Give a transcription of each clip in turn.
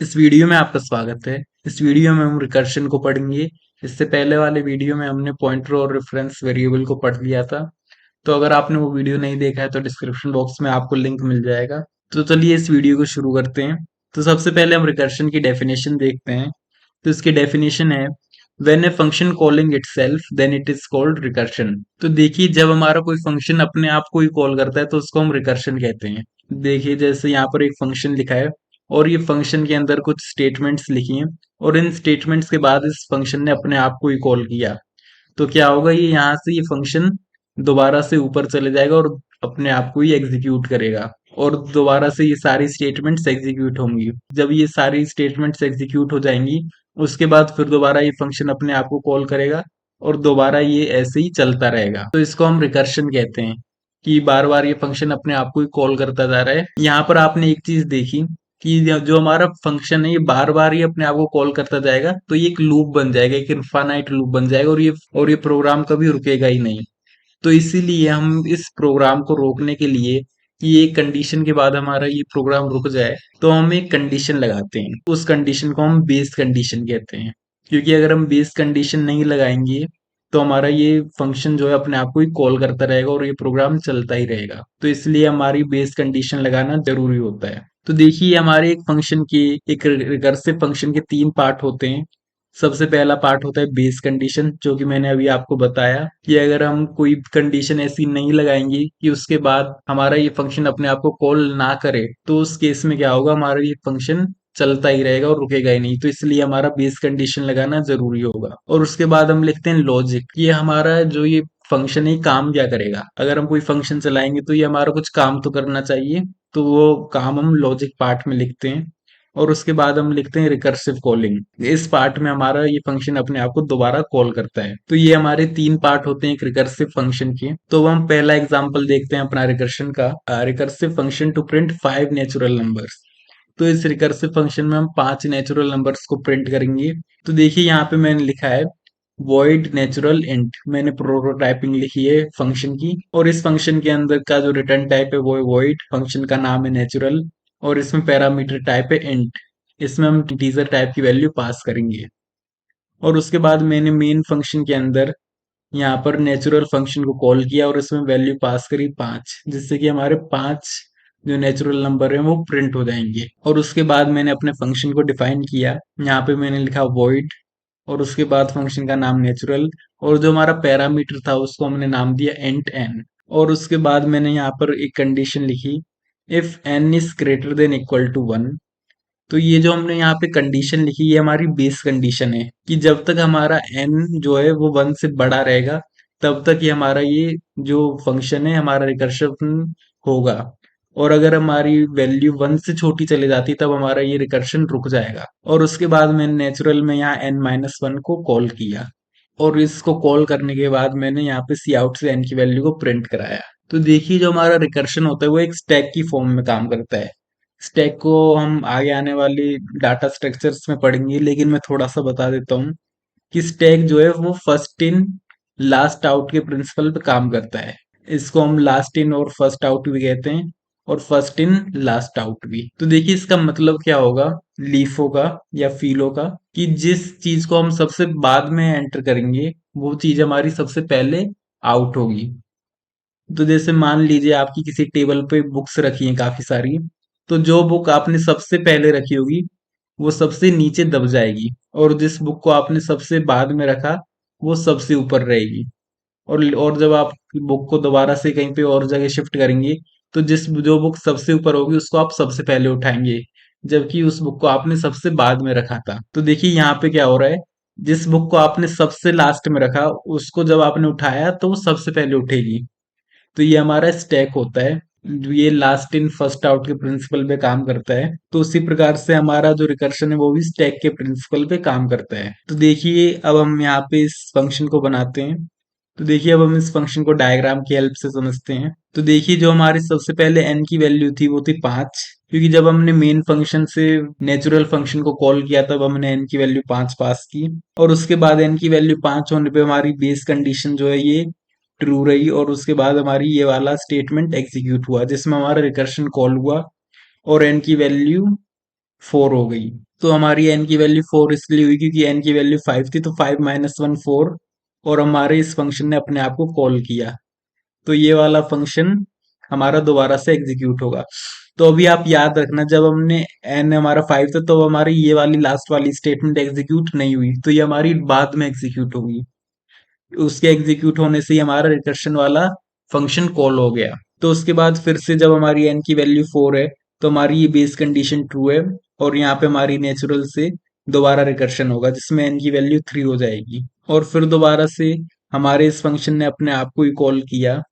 इस वीडियो में आपका स्वागत है। इस वीडियो में हम रिकर्शन को पढ़ेंगे। इससे पहले वाले वीडियो में हमने पॉइंटर और रेफरेंस वेरिएबल को पढ़ लिया था। तो अगर आपने वो वीडियो नहीं देखा है तो डिस्क्रिप्शन बॉक्स में आपको लिंक मिल जाएगा। तो चलिए इस वीडियो को शुरू करते हैं। तो सबसे पहले हम रिकर्शन की डेफिनेशन देखते हैं। तो इसकी डेफिनेशन है when a function calling itself then it is called recursion. तो देखिए जब हमारा कोई फंक्शन अपने आप को ही कॉल करता है तो उसको हम रिकर्शन कहते हैं। देखिए जैसे यहाँ पर एक फंक्शन लिखा है और ये फंक्शन के अंदर कुछ स्टेटमेंट्स लिखी हैं और इन स्टेटमेंट्स के बाद इस फंक्शन ने अपने आप को ही कॉल किया। तो क्या होगा, ये यहाँ से ये फंक्शन दोबारा से ऊपर चले जाएगा और अपने आप को ही एग्जीक्यूट करेगा और दोबारा से ये सारी स्टेटमेंट्स एग्जीक्यूट होंगी। जब ये सारी स्टेटमेंट्स एग्जीक्यूट हो जाएंगी उसके बाद फिर दोबारा ये फंक्शन अपने आप को कॉल करेगा और दोबारा ये ऐसे ही चलता रहेगा। तो इसको हम रिकर्शन कहते हैं कि बार बार ये फंक्शन अपने आप को ही कॉल करता जा रहा है। यहाँ पर आपने एक चीज देखी कि जो हमारा फंक्शन है ये बार बार ही अपने आप को कॉल करता जाएगा, तो ये एक लूप बन जाएगा, एक इनफाइनाइट लूप बन जाएगा और ये प्रोग्राम कभी रुकेगा ही नहीं। तो इसीलिए हम इस प्रोग्राम को रोकने के लिए कि एक कंडीशन के बाद हमारा ये प्रोग्राम रुक जाए तो हम एक कंडीशन लगाते हैं। उस कंडीशन को हम बेस कंडीशन कहते हैं, क्योंकि अगर हम बेस कंडीशन नहीं लगाएंगे तो हमारा ये फंक्शन जो है अपने आप को ही कॉल करता रहेगा और ये प्रोग्राम चलता ही रहेगा। तो इसलिए हमारी बेस कंडीशन लगाना जरूरी होता है। तो देखिए हमारे एक फंक्शन के एक रिकर्सिव फंक्शन के तीन पार्ट होते हैं। सबसे पहला पार्ट होता है बेस कंडीशन, जो कि मैंने अभी आपको बताया कि अगर हम कोई कंडीशन ऐसी नहीं लगाएंगे कि उसके बाद हमारा ये फंक्शन अपने आप को कॉल ना करे तो उस केस में क्या होगा, हमारा ये फंक्शन चलता ही रहेगा और रुकेगा ही नहीं। तो इसलिए हमारा बेस कंडीशन लगाना जरूरी होगा। और उसके बाद हम लिखते हैं लॉजिक। ये हमारा जो ये फंक्शन है काम क्या करेगा। अगर हम कोई फंक्शन चलाएंगे तो ये हमारा कुछ काम तो करना चाहिए, तो वो काम हम लॉजिक पार्ट में लिखते हैं। और उसके बाद हम लिखते हैं रिकर्सिव कॉलिंग। इस पार्ट में हमारा ये फंक्शन अपने आप को दोबारा कॉल करता है। तो ये हमारे तीन पार्ट होते हैं एक रिकर्सिव फंक्शन के। तो हम पहला एग्जांपल देखते हैं अपना रिकर्शन का। Recursive function to print 5 natural numbers. तो इस रिकर्सिव फंक्शन में हम 5 नेचुरल नंबर्स को प्रिंट करेंगे। तो देखिए यहाँ पे मैंने लिखा है वॉइड नेचुरल इंट। मैंने प्रोटोटाइपिंग लिखी है फंक्शन की और इस फंक्शन के अंदर का जो रिटर्न टाइप है वो है वॉइड। फंक्शन का नाम है नेचुरल और इसमें पैरामीटर टाइप है इंट। इसमें हम इंटीजर टाइप की वैल्यू पास करेंगे। और उसके बाद मैंने मेन फंक्शन के अंदर यहाँ पर नेचुरल फंक्शन को कॉल किया और इसमें वैल्यू पास करी 5, जिससे कि हमारे 5 जो नेचुरल नंबर है वो प्रिंट हो जाएंगे। और उसके बाद मैंने अपने फंक्शन को डिफाइन किया। यहाँ पे मैंने लिखा वॉइड और उसके बाद फंक्शन का नाम नेचुरल और जो हमारा पैरामीटर था उसको हमने नाम दिया इंट एन। और उसके बाद मैंने यहाँ पर एक कंडीशन लिखी, if n is greater than equal to 1। तो ये जो हमने यहाँ पे कंडीशन लिखी ये हमारी बेस कंडीशन है कि जब तक हमारा n जो है वो 1 से बड़ा रहेगा तब तक ये हमारा ये जो फंक्शन है हमारा रिकर्शन होगा। और अगर हमारी वैल्यू 1 से छोटी चली जाती तब हमारा ये रिकर्शन रुक जाएगा। और उसके बाद मैंने नेचुरल में यहाँ n-1 को कॉल किया और इसको कॉल करने के बाद मैंने यहाँ पे सी आउट से n की वैल्यू को प्रिंट कराया। तो देखिए जो हमारा रिकर्शन होता है वो एक स्टैक की फॉर्म में काम करता है। स्टैक को हम आगे आने वाली डाटा स्ट्रक्चर्स में पढ़ेंगे, लेकिन मैं थोड़ा सा बता देता हूँ कि स्टैक जो है वो फर्स्ट इन लास्ट आउट के प्रिंसिपल पे काम करता है। इसको हम लास्ट इन और फर्स्ट आउट भी कहते हैं और फर्स्ट इन लास्ट आउट भी। तो देखिए इसका मतलब क्या होगा लीफो का या फीलो का, कि जिस चीज को हम सबसे बाद में एंटर करेंगे वो चीज हमारी सबसे पहले आउट होगी। तो जैसे मान लीजिए आपकी किसी टेबल पे बुक्स रखी हैं काफी सारी, तो जो बुक आपने सबसे पहले रखी होगी वो सबसे नीचे दब जाएगी और जिस बुक को आपने सबसे बाद में रखा वो सबसे ऊपर रहेगी। और जब आप बुक को दोबारा से कहीं पे और जगह शिफ्ट करेंगे तो जिस जो बुक सबसे ऊपर होगी उसको आप सबसे पहले उठाएंगे, जबकि उस बुक को आपने सबसे बाद में रखा था। तो देखिए यहाँ पे क्या हो रहा है, जिस बुक को आपने सबसे लास्ट में रखा उसको जब आपने उठाया तो वो सबसे पहले उठेगी। तो ये हमारा स्टैक होता है। ये लास्ट इन फर्स्ट आउट के प्रिंसिपल पे काम करता है। तो उसी प्रकार से हमारा जो रिकर्शन है वो भी स्टैक के प्रिंसिपल पे काम करता है। तो देखिए अब हम यहाँ पे इस फंक्शन को बनाते हैं। तो देखिए अब हम इस फंक्शन को डायग्राम की हेल्प से समझते हैं। तो देखिए जो हमारी सबसे पहले n की वैल्यू थी वो थी 5, क्योंकि जब हमने मेन फंक्शन से नेचुरल फंक्शन को कॉल किया तब हमने n की वैल्यू 5 पास की। और उसके बाद n की वैल्यू 5 होने पे हमारी बेस कंडीशन जो है ये ट्रू रही और उसके बाद हमारी ये वाला स्टेटमेंट एग्जीक्यूट हुआ जिसमें हमारा रिकर्शन कॉल हुआ और n की वैल्यू 4 हो गई। तो हमारी n की वैल्यू 4 इसलिए हुई क्योंकि n की वैल्यू 5 थी, तो 5 माइनस 1 4, और हमारे इस फंक्शन ने अपने आप को कॉल किया। तो ये वाला फंक्शन हमारा दोबारा से एग्जीक्यूट होगा। तो अभी आप याद रखना, जब हमने n हमारा 5 था तो हमारी ये वाली लास्ट वाली स्टेटमेंट एग्जीक्यूट नहीं हुई, तो ये हमारी बाद में एग्जीक्यूट होगी। उसके एग्जीक्यूट होने से ही हमारा रिकर्शन वाला फंक्शन कॉल हो गया। तो उसके बाद फिर से जब हमारी n की वैल्यू 4 है, तो हमारी ये बेस कंडीशन ट्रू है, और यहाँ पे हमारी नेचुरल से दोबारा रिकर्शन होगा जिसमें n की वैल्यू 3 हो जाएगी। और फिर दोबारा से हमारे इस फंक्शन ने अपने आप को ही कॉल किया,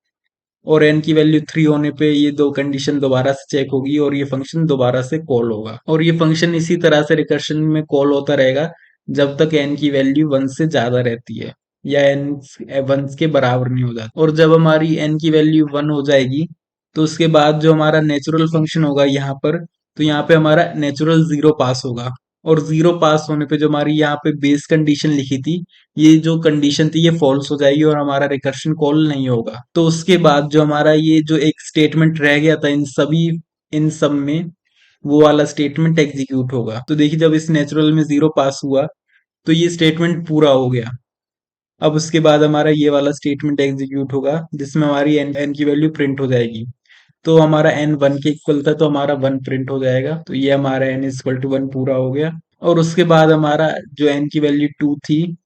और n की वैल्यू 3 होने पे ये दो कंडीशन दोबारा से चेक होगी और ये फंक्शन दोबारा से कॉल होगा। और ये फंक्शन इसी तरह से रिकर्शन में कॉल होता रहेगा जब तक n की वैल्यू 1 से ज्यादा रहती है, या n 1 के बराबर नहीं हो जाता। और जब हमारी n की वैल्यू 1 हो जाएगी, तो उसके बाद जो हमारा नेचुरल फंक्शन होगा यहाँ पर, तो यहाँ पे हमारा नेचुरल जीरो पास होगा। और जीरो पास होने पे जो हमारी यहाँ पे बेस कंडीशन लिखी थी, ये जो कंडीशन थी ये फॉल्स हो जाएगी और हमारा रिकर्शन कॉल नहीं होगा। तो उसके बाद जो हमारा ये जो एक स्टेटमेंट रह गया था इन सब में, वो वाला स्टेटमेंट एग्जीक्यूट होगा। तो देखिए, जब इस नेचुरल में जीरो पास हुआ तो ये स्टेटमेंट पूरा हो गया। अब उसके बाद हमारा ये वाला स्टेटमेंट एग्जीक्यूट होगा जिसमें हमारी एन की वैल्यू प्रिंट हो जाएगी। तो हमारा एन 1 के इक्वल था तो हमारा 1 प्रिंट हो जाएगा, तो ये हमारा एन इज इक्वल टू 1 पूरा हो गया। और उसके बाद हमारा जो एन की वैल्यू 2 थी,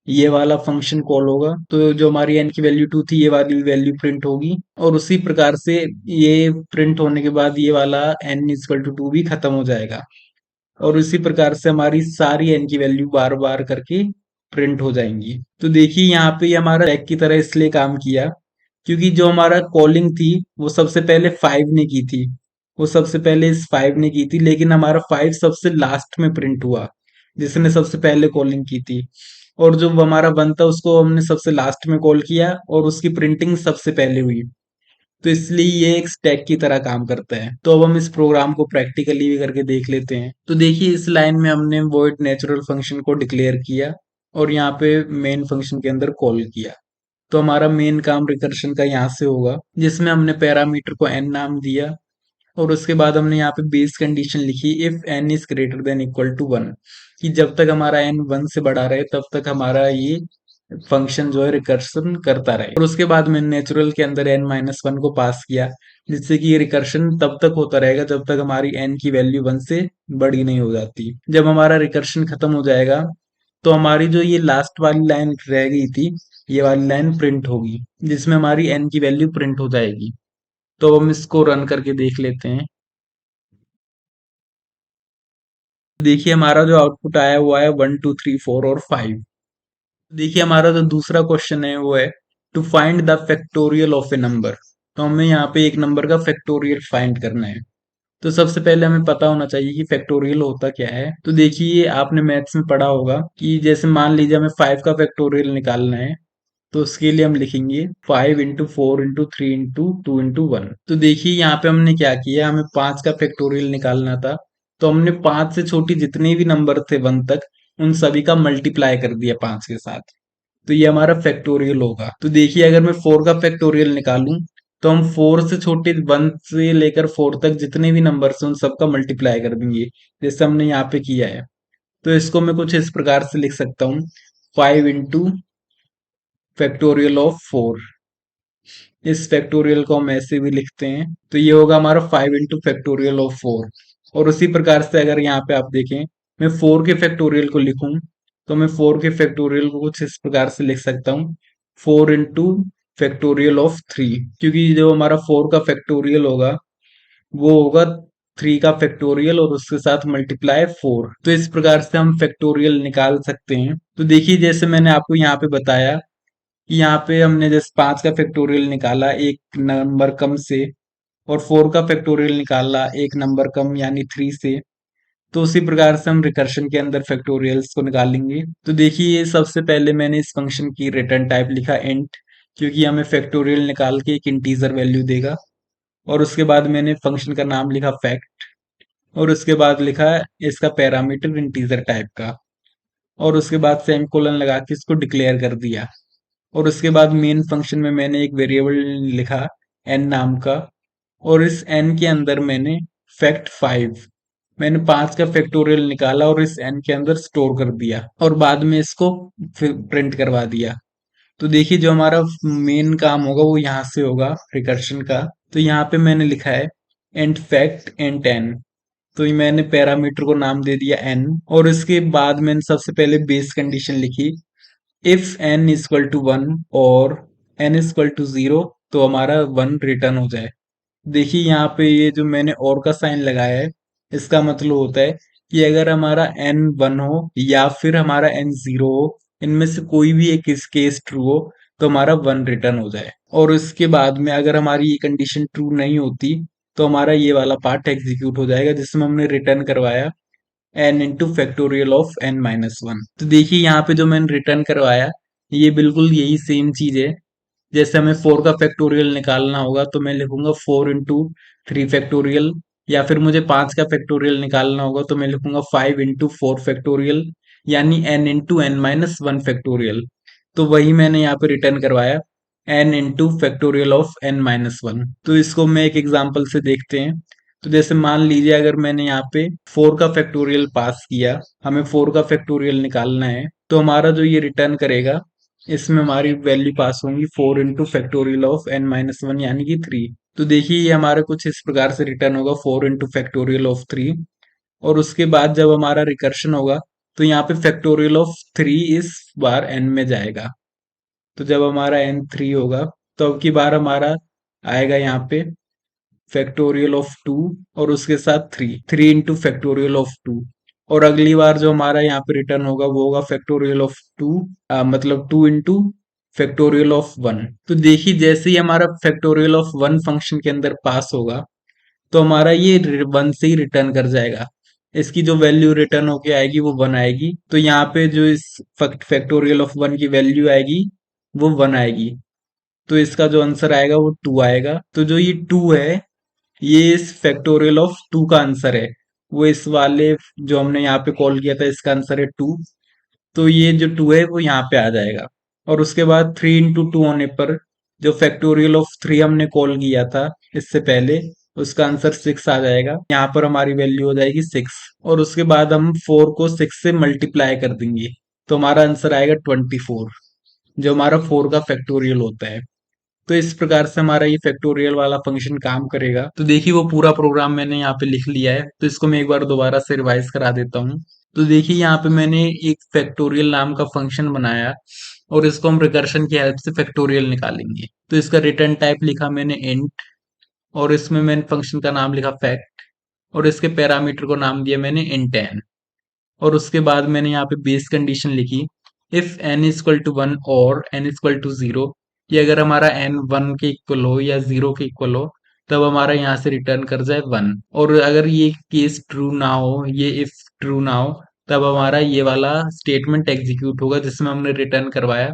ये वाला फंक्शन कॉल होगा, तो जो हमारी n की वैल्यू 2 थी ये वाली वैल्यू प्रिंट होगी। और उसी प्रकार से ये प्रिंट होने के बाद ये वाला n इक्वल टू 2 भी खत्म हो जाएगा। और उसी प्रकार से हमारी सारी n की वैल्यू बार बार करके प्रिंट हो जाएंगी। तो देखिए, यहाँ पे ये हमारा स्टैक की तरह इसलिए काम किया क्योंकि जो हमारा कॉलिंग थी वो सबसे पहले 5 ने की थी, वो सबसे पहले इस 5 ने की थी, लेकिन हमारा 5 सबसे लास्ट में प्रिंट हुआ जिसने सबसे पहले कॉलिंग की थी। और जो हमारा 1 था उसको हमने सबसे लास्ट में कॉल किया और उसकी प्रिंटिंग सबसे पहले हुई। तो इसलिए ये एक स्टैक की तरह काम करता है। तो अब हम इस प्रोग्राम को प्रैक्टिकली भी करके देख लेते हैं। तो देखिए, इस लाइन में हमने वॉइड नेचुरल फंक्शन को डिक्लेयर किया और यहाँ पे मेन फंक्शन के अंदर कॉल किया। तो हमारा मेन काम रिकर्शन का यहाँ से होगा, जिसमें हमने पैरामीटर को n नाम दिया, और उसके बाद हमने यहाँ पे बेस कंडीशन लिखी if n is greater than equal to 1, कि जब तक हमारा n 1 से बड़ा रहे तब तक हमारा ये फंक्शन जो है रिकर्शन करता रहे। और उसके बाद मैंने नेचुरल के अंदर n माइनस 1 को पास किया, जिससे कि ये रिकर्शन तब तक होता रहेगा जब तक हमारी n की वैल्यू 1 से बड़ी नहीं हो जाती। जब हमारा रिकर्शन खत्म हो जाएगा तो हमारी जो ये लास्ट वाली लाइन रह गई थी, ये वाली लाइन प्रिंट होगी जिसमें हमारी n की वैल्यू प्रिंट हो जाएगी। तो हम इसको रन करके देख लेते हैं। देखिए, हमारा जो आउटपुट आया वो आया 1 2 3 4 और 5। देखिए, हमारा जो दूसरा क्वेश्चन है वो है to find the factorial of a number. तो हमें यहाँ पे एक नंबर का फैक्टोरियल फाइंड करना है। तो सबसे पहले हमें पता होना चाहिए कि फैक्टोरियल होता क्या है। तो देखिए, आपने मैथ्स में पढ़ा होगा कि जैसे मान लीजिए हमें 5 का फैक्टोरियल निकालना है, तो उसके लिए हम लिखेंगे 5 इंटू 4 इंटू 3 इंटू 2 इंटू 1। तो देखिए, यहाँ पे हमने क्या किया, हमें 5 का फैक्टोरियल निकालना था, तो हमने 5 से छोटी जितने भी नंबर थे 1 तक, उन सभी का मल्टीप्लाई कर दिया 5 के साथ। तो ये हमारा फैक्टोरियल होगा। तो देखिए, अगर मैं 4 का फैक्टोरियल निकालूं, तो हम 4 से छोटे 1 से लेकर 4 तक जितने भी नंबर हैं उन सबका मल्टीप्लाई कर देंगे, जैसे हमने यहाँ पे किया है। तो इसको मैं कुछ इस प्रकार से लिख सकता हूँ, 5 इंटू फैक्टोरियल ऑफ 4। इस फैक्टोरियल को हम ऐसे भी लिखते हैं, तो ये होगा हमारा 5 इंटू फैक्टोरियल ऑफ 4। और उसी प्रकार से अगर यहाँ पे आप देखें, मैं 4 के फैक्टोरियल को लिखूं, तो मैं 4 के फैक्टोरियल को कुछ इस प्रकार से लिख सकता हूँ, 4 इंटू फैक्टोरियल ऑफ 3, क्योंकि जो हमारा 4 का फैक्टोरियल होगा वो होगा 3 का फैक्टोरियल और उसके साथ मल्टीप्लाई 4। तो इस प्रकार से हम फैक्टोरियल निकाल सकते हैं। तो देखिए, जैसे मैंने आपको यहाँ पे बताया कि यहाँ पे हमने जैसे 5 का फैक्टोरियल निकाला एक नंबर कम से, और 4 का फैक्टोरियल निकाला एक नंबर कम यानी 3 से। तो उसी प्रकार से हम रिकर्शन के अंदर फैक्टोरियल्स को निकालेंगे। तो देखिए, ये सबसे पहले मैंने इस फंक्शन की रिटर्न टाइप लिखा इंट, क्योंकि हमें फैक्टोरियल निकाल के एक इंटीजर वैल्यू देगा। और उसके बाद मैंने फंक्शन का नाम लिखा फैक्ट, और उसके बाद लिखा इसका पैरामीटर इंटीजर टाइप का, और उसके बाद सेमीकोलन लगा के इसको डिक्लेयर कर दिया। और उसके बाद मेन फंक्शन में मैंने एक वेरिएबल लिखा एन नाम का, और इस एन के अंदर मैंने फैक्ट 5 मैंने 5 का फैक्टोरियल निकाला और इस n के अंदर स्टोर कर दिया और बाद में इसको फिर प्रिंट करवा दिया। तो देखिए जो हमारा मेन काम होगा वो यहाँ से होगा रिकर्शन का। तो यहाँ पे मैंने लिखा है एंड फैक्ट एंड n। तो ये मैंने पैरामीटर को नाम दे दिया n और इसके बाद मैंने सबसे पहले बेस कंडीशन लिखी इफ n इक्वल टू 1 और n इक्वल टू 0 तो हमारा 1 रिटर्न हो जाए। देखिए यहाँ पे ये जो मैंने और का साइन लगाया है इसका मतलब होता है कि अगर हमारा n 1 हो या फिर हमारा n 0 हो, इनमें से कोई भी एक इस केस ट्रू हो तो हमारा 1 रिटर्न हो जाए। और इसके बाद में अगर हमारी ये कंडीशन ट्रू नहीं होती तो हमारा ये वाला पार्ट एग्जीक्यूट हो जाएगा जिसमें हमने रिटर्न करवाया n into factorial of n-1। तो देखिए यहाँ पे जो मैंने रिटर्न करवाया ये बिल्कुल यही सेम चीज है। जैसे हमें 4 का फैक्टोरियल निकालना होगा तो मैं लिखूंगा 4 इंटू 3 फैक्टोरियल, या फिर मुझे 5 का फैक्टोरियल निकालना होगा तो मैं लिखूंगा 5 इंटू 4 फैक्टोरियल, यानी n इंटू n-1 फैक्टोरियल। तो वही मैंने यहाँ पे रिटर्न करवाया n into factorial of n-1। तो इसको मैं एक एग्जांपल से देखते हैं। तो जैसे मान लीजिए अगर मैंने यहाँ पे 4 का फैक्टोरियल पास किया, हमें 4 का फैक्टोरियल निकालना है, तो हमारा जो ये रिटर्न करेगा इसमें हमारी वैल्यू पास होंगी 4 इंटू फैक्टोरियल ऑफ n-1 यानी कि 3। तो देखिए ये हमारा कुछ इस प्रकार से रिटर्न होगा 4 इंटू फैक्टोरियल ऑफ 3। और उसके बाद जब हमारा रिकर्शन होगा तो यहाँ पे फैक्टोरियल ऑफ 3 इस बार n में जाएगा। तो जब हमारा n 3 होगा तो अब की बार हमारा आएगा यहाँ पे फैक्टोरियल ऑफ 2 और उसके साथ 3 इंटू फैक्टोरियल ऑफ 2। और अगली बार जो हमारा यहाँ पे रिटर्न होगा वो होगा फैक्टोरियल ऑफ 2, मतलब 2 इंटू फैक्टोरियल ऑफ 1। तो देखिए जैसे ही हमारा फैक्टोरियल ऑफ 1 फंक्शन के अंदर पास होगा तो हमारा ये 1 से ही रिटर्न कर जाएगा। इसकी जो वैल्यू रिटर्न होके आएगी वो 1 आएगी। तो यहाँ पे जो इस फैक्टोरियल ऑफ 1 की वैल्यू आएगी वो 1 आएगी। तो इसका जो आंसर आएगा वो 2 आएगा। तो जो ये 2 है ये इस फैक्टोरियल ऑफ 2 का आंसर है। वो इस वाले जो हमने यहाँ पे कॉल किया था इसका आंसर है 2। तो ये जो 2 है वो यहाँ पे आ जाएगा। और उसके बाद 3 इंटू 2 होने पर जो फैक्टोरियल ऑफ 3 हमने कॉल किया था इससे पहले उसका आंसर 6 आ जाएगा। यहाँ पर हमारी वैल्यू हो जाएगी 6। और उसके बाद हम 4 को 6 से मल्टीप्लाई कर देंगे तो हमारा आंसर आएगा 24, जो हमारा 4 का फैक्टोरियल होता है। तो इस प्रकार से हमारा ये फैक्टोरियल वाला फंक्शन काम करेगा। तो देखिए वो पूरा प्रोग्राम मैंने यहाँ पे लिख लिया है, तो इसको मैं एक बार दोबारा से रिवाइज करा देता हूँ। तो देखिए यहाँ पे मैंने एक फैक्टोरियल नाम का फंक्शन बनाया और इसको हम रिकर्शन की हेल्प से फैक्टोरियल निकालेंगे। तो इसका रिटर्न टाइप लिखा मैंने इंट और इसमें मैंने फंक्शन का नाम लिखा फैक्ट और इसके पैरामीटर को नाम दिया मैंने इंट n। और उसके बाद मैंने यहाँ पे बेस कंडीशन लिखी इफ n इक्वल टू 1 और n इक्वल टू 0, कि अगर हमारा n 1 के इक्वल हो या 0 के इक्वल हो तब हमारा यहाँ से रिटर्न कर जाए 1। और अगर ये केस ट्रू ना हो, ये इफ ट्रू ना हो, तब हमारा ये वाला स्टेटमेंट एग्जीक्यूट होगा जिसमें हमने रिटर्न करवाया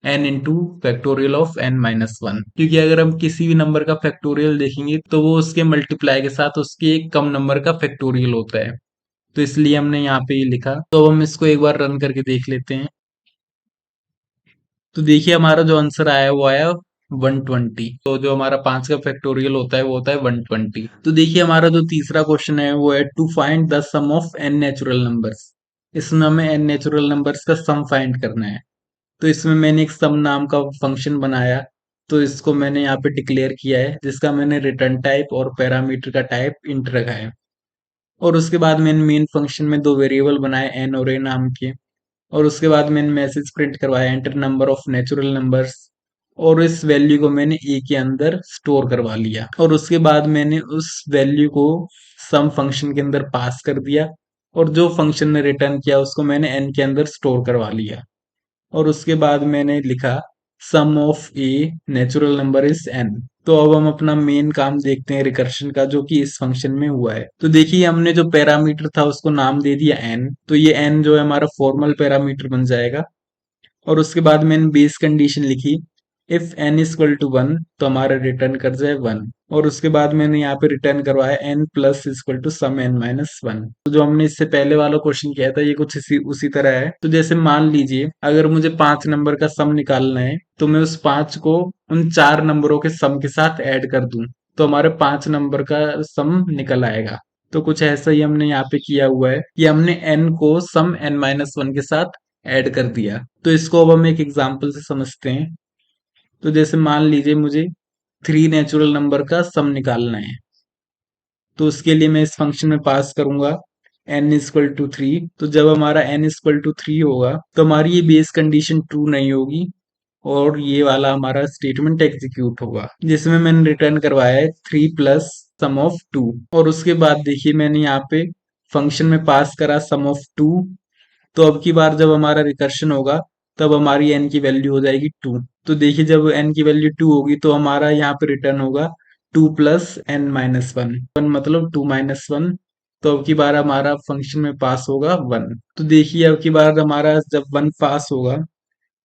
n into factorial of n-1। क्योंकि अगर हम किसी भी नंबर का फैक्टोरियल देखेंगे तो वो उसके मल्टीप्लाई के साथ उसके एक कम नंबर का फैक्टोरियल होता है। तो इसलिए हमने यहाँ पे ये लिखा। तो अब हम इसको एक बार रन करके देख लेते हैं। तो देखिए हमारा जो आंसर आया वो आया 120। तो जो हमारा 5 का फैक्टोरियल होता है वो होता है 120। तो देखिए हमारा जो तीसरा क्वेश्चन है वो है to find the sum of n natural numbers. इसमें हमें n नेचुरल नंबर्स का सम फाइंड करना है। तो इसमें मैंने एक सम नाम का फंक्शन बनाया। तो इसको मैंने यहाँ पे डिक्लेयर किया है जिसका मैंने रिटर्न टाइप और पैरामीटर का टाइप इंट रखा है। और उसके बाद मैंने मेन फंक्शन में दो वेरिएबल बनाए n और a नाम के। और उसके बाद मैंने मैसेज प्रिंट करवाया enter number of natural numbers. और इस वैल्यू को मैंने ए के अंदर स्टोर करवा लिया और उसके बाद मैंने उस वैल्यू को सम फंक्शन के अंदर पास कर दिया और जो फंक्शन ने रिटर्न किया उसको मैंने एन के अंदर स्टोर करवा लिया। और उसके बाद मैंने लिखा sum of a natural number is n. तो अब हम अपना मेन काम देखते हैं रिकर्शन का, जो कि इस फंक्शन में हुआ है। तो देखिए हमने जो पैरामीटर था उसको नाम दे दिया एन। तो ये एन जो है हमारा फॉर्मल पैरामीटर बन जाएगा। और उसके बाद मैंने बेस कंडीशन लिखी इफ n इक्वल टू 1 तो हमारा रिटर्न कर जाए 1। और उसके बाद मैंने यहाँ पे रिटर्न करवाया n plus equal to sum n-1। तो जो हमने इससे पहले वाला क्वेश्चन किया था ये कुछ इसी उसी तरह है। तो जैसे मान लीजिए अगर मुझे 5 नंबर का सम निकालना है तो मैं उस 5 को उन 4 नंबरों के सम के साथ ऐड कर दूं तो हमारे 5 नंबर का सम निकल आएगा। तो कुछ ऐसा ही हमने यहाँ पे किया हुआ है कि हमने n को सम n-1 के साथ ऐड कर दिया। तो इसको अब हम एक एग्जांपल से समझते हैं। तो जैसे मान लीजिए मुझे 3 नेचुरल नंबर का सम निकालना है, तो उसके लिए मैं इस फंक्शन में पास करूंगा n इक्वल टू 3। तो जब हमारा n इक्वल टू 3 होगा तो हमारी ये बेस कंडीशन ट्रू नहीं होगी और ये वाला हमारा स्टेटमेंट एग्जीक्यूट होगा, जिसमें मैंने रिटर्न करवाया है 3 प्लस सम ऑफ 2। और उसके बाद देखिए मैंने यहाँ पे फंक्शन में पास करा सम ऑफ 2। तो अब की बार जब हमारा रिकर्शन होगा तब हमारी n की वैल्यू हो जाएगी 2। तो देखिए जब n की वैल्यू 2 होगी तो हमारा यहाँ पे रिटर्न होगा 2 प्लस n-1 मतलब 2-1। तो अब की बार हमारा फंक्शन में पास होगा 1। तो देखिए अब की बार हमारा जब 1 पास होगा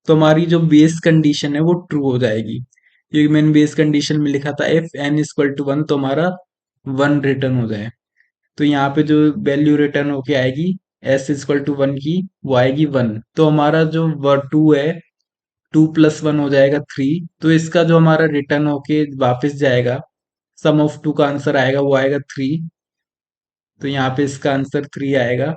तो हमारी जो बेस कंडीशन है वो ट्रू हो जाएगी, क्योंकि मैंने बेस कंडीशन में लिखा था इफ n इक्वल टू 1 तो हमारा 1 रिटर्न हो जाए। तो यहाँ पे जो वैल्यू रिटर्न होके आएगी s इक्वल टू 1 की, वो आएगी 1। तो हमारा जो 2 है, 2 प्लस 1 हो जाएगा 3। तो इसका जो हमारा रिटर्न होके वापस जाएगा, सम ऑफ 2 का आंसर आएगा, वो आएगा 3। तो यहाँ पे इसका आंसर 3 आएगा।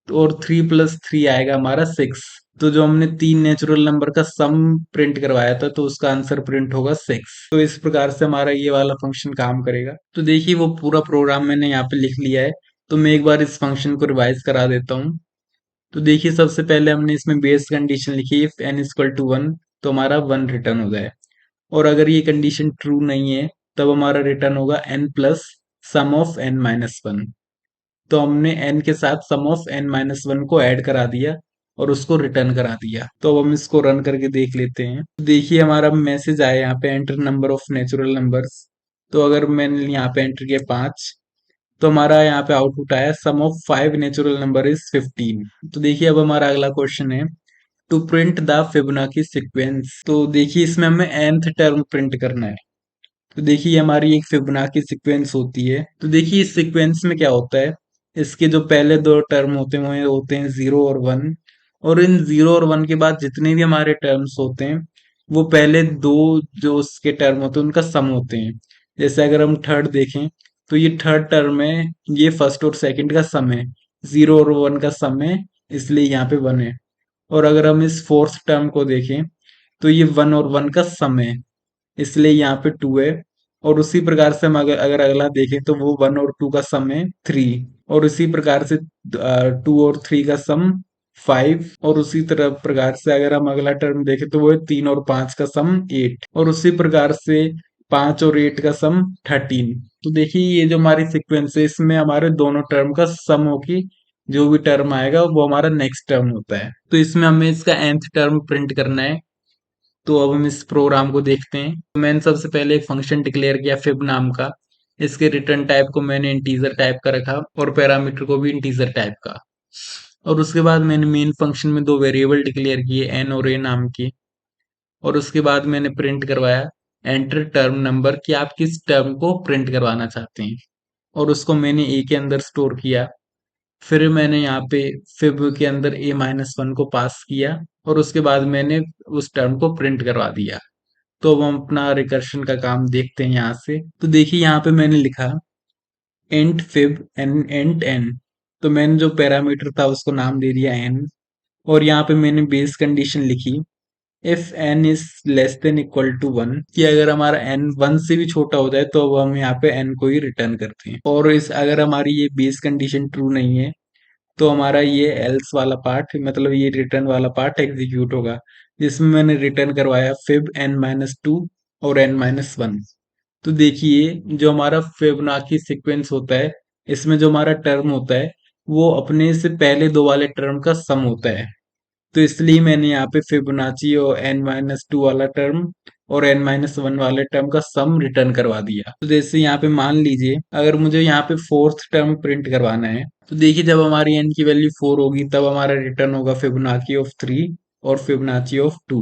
तो और 3 प्लस 3 आएगा हमारा 6। तो जो हमने 3 नेचुरल नंबर का सम प्रिंट करवाया था तो उसका आंसर प्रिंट होगा 6। तो इस प्रकार से हमारा ये वाला फंक्शन काम करेगा। तो देखिए वो पूरा प्रोग्राम मैंने यहाँ पे लिख लिया है। तो मैं एक बार इस फंक्शन को रिवाइज करा देता हूँ। तो देखिए सबसे पहले हमने इसमें बेस कंडीशन लिखी इफ n इक्वल टू 1 तो हमारा 1 रिटर्न हो जाए, और अगर ये कंडीशन ट्रू नहीं है तब हमारा रिटर्न होगा n plus some of n-1। तो हमने n के साथ सम ऑफ n-1 को ऐड करा दिया और उसको रिटर्न करा दिया। तो अब हम इसको रन करके देख लेते हैं। तो देखिए हमारा मैसेज आया यहाँ पे enter number of natural numbers. तो अगर मैंने यहाँ पे एंटर किया 5, तो हमारा यहाँ पे आउटपुट आया sum of 5 natural number is 15। तो देखिए अब हमारा अगला क्वेश्चन है to print the Fibonacci sequence. तो देखिए इसमें हमें nth टर्म प्रिंट करना है। तो देखिए हमारी एक फिबोनाची सीक्वेंस होती है। तो देखिए इस सीक्वेंस में क्या होता है, इसके जो पहले दो टर्म होते हैं वो होते हैं 0 और 1। और इन 0 और 1 के बाद जितने भी हमारे टर्म्स होते हैं वो पहले दो जो उसके टर्म होते हैं उनका सम होते हैं। जैसे अगर हम थर्ड देखें तो ये थर्ड टर्म है, ये फर्स्ट और सेकंड का सम है, 0 और 1 का सम है, इसलिए यहाँ पे 1 है। और अगर हम इस फोर्थ टर्म को देखें तो ये 1 और 1 का सम है, इसलिए यहाँ पे 2 है। और उसी प्रकार से हम अगर अगर अगला देखें तो वो 1 और 2 का सम है 3। और उसी प्रकार से 2 और 3 का सम 5। और उसी तरह प्रकार से अगर हम अगला टर्म देखें तो वो है 3 और 5 का सम 8। और उसी प्रकार से 5 और 8 का सम 13। तो देखिए ये जो हमारी सीक्वेंस है इसमें हमारे दोनों टर्म का सम होके जो भी टर्म आएगा वो हमारा नेक्स्ट टर्म होता है। तो इसमें हमें इसका nth टर्म प्रिंट करना है। तो अब हम इस प्रोग्राम को देखते हैं। तो मैंने सबसे पहले एक फंक्शन डिक्लेयर किया फिब नाम का। इसके रिटर्न टाइप को मैंने इंटीजर टाइप का रखा और पैरामीटर को भी इंटीजर टाइप का। और उसके बाद मैंने मेन फंक्शन में दो वेरिएबल डिक्लेयर किए एन और ए नाम के। और उसके बाद मैंने प्रिंट करवाया एंटर टर्म नंबर कि आप किस टर्म को प्रिंट करवाना चाहते हैं, और उसको मैंने ए के अंदर स्टोर किया। फिर मैंने यहाँ पे फिब के अंदर a-1 को पास किया और उसके बाद मैंने उस टर्म को प्रिंट करवा दिया। तो अब हम अपना रिकर्शन का काम देखते हैं यहाँ से। तो देखिए यहाँ पे मैंने लिखा int fib n int n. तो मैंने जो पैरामीटर था उसको नाम दे दिया एन। और यहाँ पे मैंने बेस कंडीशन लिखी if n is less than equal to 1, कि अगर हमारा एन 1 से भी छोटा हो जाए तो अब हम यहाँ पे एन को ही रिटर्न करते हैं। और इस अगर हमारी ये बेस कंडीशन ट्रू नहीं है तो हमारा ये एल्स वाला पार्ट मतलब ये रिटर्न वाला पार्ट एग्जीक्यूट होगा, जिसमें मैंने रिटर्न करवाया फिब n-2 और n-1। तो देखिए जो हमारा फिबोनाची सीक्वेंस होता है इसमें जो हमारा टर्म होता है वो अपने से पहले दो वाले टर्म का सम होता है। तो इसलिए मैंने यहाँ पे फिबोनाची और n-2 वाला टर्म और n-1 वाले टर्म का सम रिटर्न करवा दिया। तो जैसे यहाँ पे मान लीजिए अगर मुझे यहाँ पे फोर्थ टर्म प्रिंट करवाना है, तो देखिए जब हमारी n की वैल्यू 4 होगी तब हमारा रिटर्न होगा फिबोनाची ऑफ 3 और फिबोनाची ऑफ 2।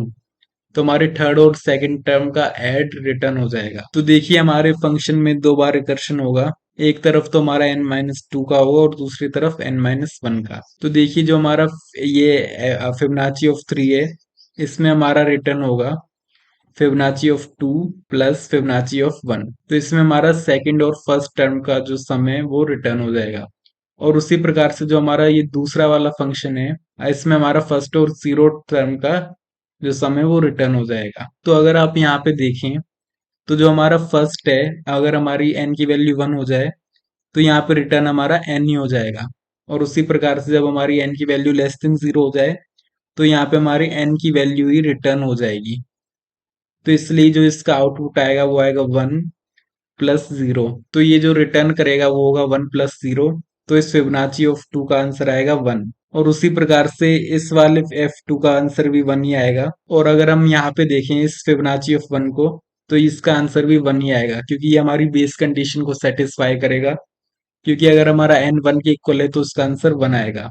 तो हमारे थर्ड और सेकंड टर्म का ऐड रिटर्न हो जाएगा। तो देखिए हमारे फंक्शन में दो बार रिकर्शन होगा, एक तरफ तो हमारा n-2 का होगा और दूसरी तरफ n-1 का। तो देखिए जो हमारा ये फिबोनाची ऑफ 3 है इसमें हमारा रिटर्न होगा Fibonacci of 2 plus Fibonacci of 1। तो इसमें हमारा सेकंड और फर्स्ट टर्म का जो सम है वो रिटर्न हो जाएगा। और उसी प्रकार से जो हमारा ये दूसरा वाला फंक्शन है, इसमें हमारा फर्स्ट और जीरो टर्म का जो सम है वो रिटर्न हो जाएगा। तो अगर आप यहाँ पे देखें तो जो हमारा फर्स्ट है, अगर हमारी n की वैल्यू 1 हो जाए तो यहाँ पे रिटर्न हमारा n ही हो जाएगा। और उसी प्रकार से जब हमारी n की वैल्यू लेस देन 0 हो जाए तो यहाँ पे हमारी n की वैल्यू ही रिटर्न हो जाएगी। तो इसलिए जो इसका आउटपुट आएगा वो आएगा 1 प्लस 0। तो ये जो रिटर्न करेगा वो होगा 1 प्लस 0। तो इस फिबोनाची ऑफ 2 का आंसर आएगा 1। और उसी प्रकार से इस वाले F2 का आंसर भी 1 ही आएगा। और अगर हम यहाँ पे देखें इस फिबोनाची ऑफ 1 को, तो इसका आंसर भी 1 ही आएगा, क्योंकि ये हमारी बेस कंडीशन को सेटिस्फाई करेगा। क्योंकि अगर हमारा n 1 के इक्वल है तो उसका आंसर 1 आएगा।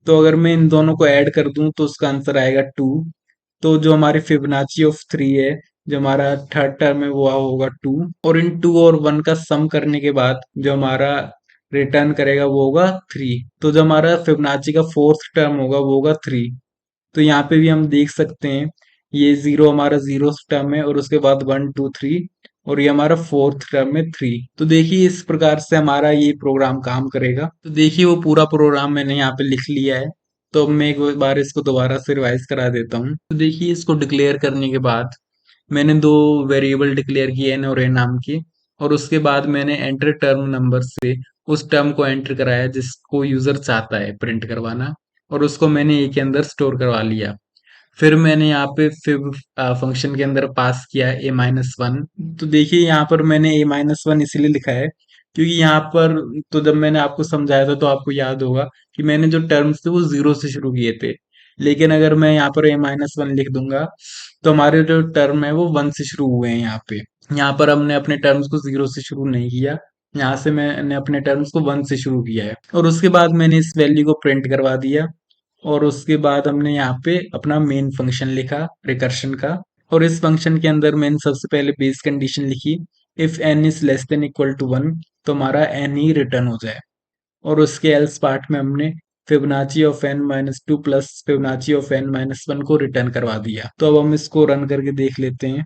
तो अगर मैं इन दोनों को ऐड कर दूं तो उसका आंसर आएगा 2। तो जो हमारी फिबोनाची ऑफ 3 है, जो हमारा थर्ड टर्म है वो होगा 2। और इन 2 और 1 का सम करने के बाद जो हमारा रिटर्न करेगा वो होगा 3। तो जो हमारा फिबोनाची का फोर्थ टर्म होगा वो होगा 3। तो यहाँ पे भी हम देख सकते हैं, ये जीरो हमारा जीरो टर्म है और उसके बाद 1 2 3, और ये हमारा फोर्थ टर्म है 3। तो देखिए इस प्रकार से हमारा ये प्रोग्राम काम करेगा। तो देखिए वो पूरा प्रोग्राम मैंने यहाँ पे लिख लिया है। तो अब मैं एक बार इसको दोबारा से रिवाइज करा देता हूँ। तो देखिए इसको डिक्लेयर करने के बाद मैंने दो वेरिएबल डिक्लेयर किए एन और ए नाम की, और उसके बाद मैंने एंटर टर्म नंबर से उस टर्म को एंटर कराया जिसको यूजर चाहता है प्रिंट करवाना, और उसको मैंने ए के अंदर स्टोर करवा लिया। फिर मैंने यहाँ पे फिब फंक्शन के अंदर पास किया a-1। तो देखिए यहाँ पर मैंने a-1 इसलिए लिखा है क्योंकि यहाँ पर, तो जब मैंने आपको समझाया था तो आपको याद होगा कि मैंने जो टर्म्स थे वो जीरो से शुरू किए थे। लेकिन अगर मैं यहाँ पर a-1 लिख दूंगा तो हमारे जो टर्म है वो 1 से शुरू हुए हैं यहाँ पे। यहाँ पर हमने अपने टर्म्स को जीरो से शुरू नहीं किया, यहाँ से मैंने अपने टर्म्स को 1 से शुरू किया है। और उसके बाद मैंने इस वैल्यू को प्रिंट करवा दिया। और उसके बाद हमने यहाँ पे अपना मेन फंक्शन लिखा रिकर्शन का। और इस फंक्शन के अंदर मैंने सबसे पहले बेस कंडीशन लिखी, if n is less than equal to 1 तो हमारा n ही रिटर्न हो जाए। और उसके एल्स पार्ट में हमने Fibonacci of n-2 plus Fibonacci of n-1 को रिटर्न करवा दिया। तो अब हम इसको रन करके देख लेते हैं।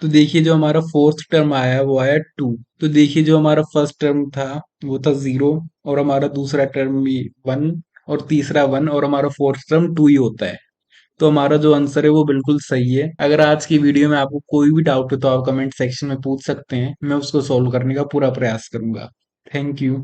तो देखिए जो हमारा फोर्थ टर्म आया वो आया 2। तो देखिए जो हमारा फर्स्ट टर्म था वो था 0, और हमारा दूसरा टर्म भी 1, और तीसरा 1, और हमारा फोर्थ टर्म 2 ही होता है। तो हमारा जो आंसर है वो बिल्कुल सही है। अगर आज की वीडियो में आपको कोई भी डाउट हो तो आप कमेंट सेक्शन में पूछ सकते हैं, मैं उसको सॉल्व करने का पूरा प्रयास करूंगा। Thank you.